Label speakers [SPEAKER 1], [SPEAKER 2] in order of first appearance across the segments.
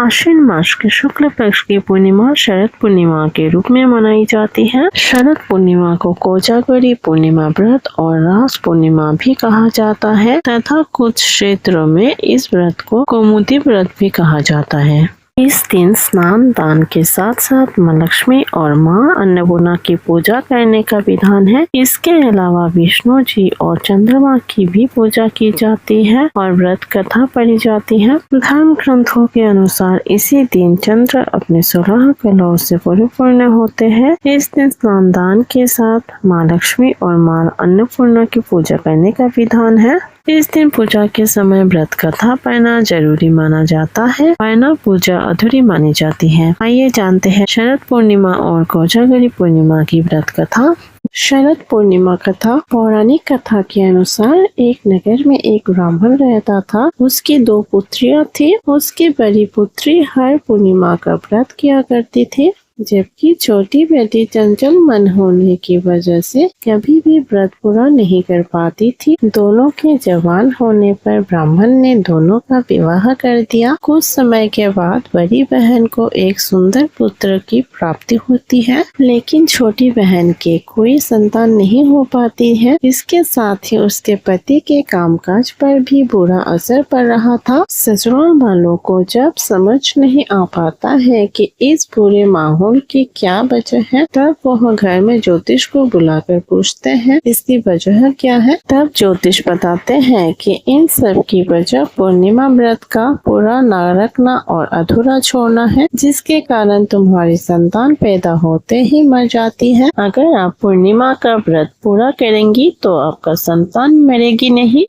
[SPEAKER 1] आश्विन मास के शुक्ल पक्ष की पूर्णिमा शरद पूर्णिमा के रूप में मनाई जाती है। शरद पूर्णिमा को कोजागरी पूर्णिमा व्रत और रास पूर्णिमा भी कहा जाता है तथा कुछ क्षेत्रों में इस व्रत को कौमुदी व्रत भी कहा जाता है। इस दिन स्नान दान के साथ साथ माँ लक्ष्मी और माँ अन्नपूर्णा की पूजा करने का विधान है। इसके अलावा विष्णु जी और चंद्रमा की भी पूजा की जाती है और व्रत कथा पढ़ी जाती है। धर्म ग्रंथों के अनुसार इसी दिन चंद्र अपने 16 कलाओं से परिपूर्ण होते हैं। इस दिन स्नान दान के साथ माँ लक्ष्मी और माँ अन्नपूर्णा की पूजा करने का विधान है। इस दिन पूजा के समय व्रत कथा पढ़ना जरूरी माना जाता है, वरना पूजा अधूरी मानी जाती है। आइए जानते हैं शरद पूर्णिमा और कोजागरी पूर्णिमा की व्रत कथा। शरद पूर्णिमा कथा। पौराणिक कथा के अनुसार एक नगर में एक ब्राह्मण रहता था। उसकी 2 पुत्रियां थी। उसकी बड़ी पुत्री हर पूर्णिमा का व्रत किया करती थी, जबकि छोटी बेटी चंचल मन होने की वजह से कभी भी व्रत पूरा नहीं कर पाती थी। दोनों के जवान होने पर ब्राह्मण ने दोनों का विवाह कर दिया। कुछ समय के बाद बड़ी बहन को एक सुंदर पुत्र की प्राप्ति होती है, लेकिन छोटी बहन के कोई संतान नहीं हो पाती है। इसके साथ ही उसके पति के कामकाज पर भी बुरा असर पड़ रहा था। ससुराल वालों को जब समझ नहीं आ पाता है कि इस बुरे माहौल की क्या वजह है, तब वह घर में ज्योतिष को बुलाकर पूछते हैं इसकी वजह क्या है। तब ज्योतिष बताते हैं कि इन सब की वजह पूर्णिमा व्रत का पूरा न रखना और अधूरा छोड़ना है, जिसके कारण तुम्हारी संतान पैदा होते ही मर जाती है। अगर आप पूर्णिमा का व्रत पूरा करेंगी तो आपका संतान मरेगी नहीं।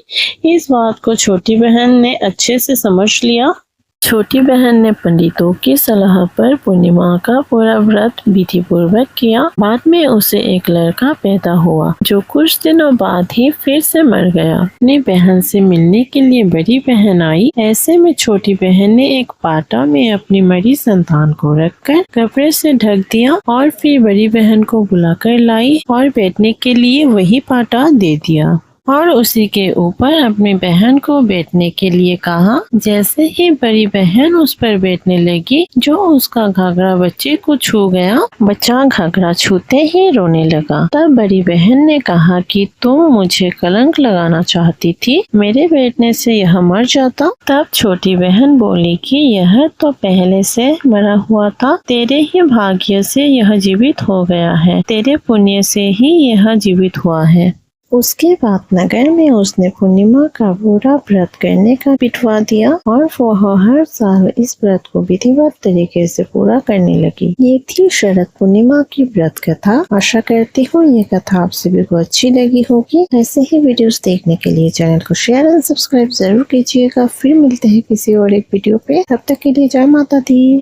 [SPEAKER 1] इस बात को छोटी बहन ने अच्छे से समझ लिया। छोटी बहन ने पंडितों की सलाह पर पूर्णिमा का पूरा व्रत विधि पूर्वक किया। बाद में उसे एक लड़का पैदा हुआ, जो कुछ दिनों बाद ही फिर से मर गया। अपनी बहन से मिलने के लिए बड़ी बहन आई। ऐसे में छोटी बहन ने एक पाटा में अपनी मरी संतान को रखकर कपड़े से ढक दिया और फिर बड़ी बहन को बुलाकर लाई और बैठने के लिए वही पाटा दे दिया और उसी के ऊपर अपनी बहन को बैठने के लिए कहा। जैसे ही बड़ी बहन उस पर बैठने लगी, जो उसका घाघरा बच्चे को छू गया। बच्चा घाघरा छूते ही रोने लगा। तब बड़ी बहन ने कहा कि तुम मुझे कलंक लगाना चाहती थी, मेरे बैठने से यह मर जाता। तब छोटी बहन बोली कि यह तो पहले से मरा हुआ था, तेरे ही भाग्य से यह जीवित हो गया है, तेरे पुण्य से ही यह जीवित हुआ है। उसके बाद नगर में उसने पूर्णिमा का पूरा व्रत करने का बिठवा दिया और वह हर साल इस व्रत को विधिवत तरीके से पूरा करने लगी। ये थी शरद पूर्णिमा की व्रत कथा। आशा करती हूँ ये कथा आप सभी को अच्छी लगी होगी। ऐसे ही वीडियोस देखने के लिए चैनल को शेयर एंड सब्सक्राइब जरूर कीजिएगा। फिर मिलते हैं किसी और एक वीडियो पे। तब तक के लिए जय माता दी।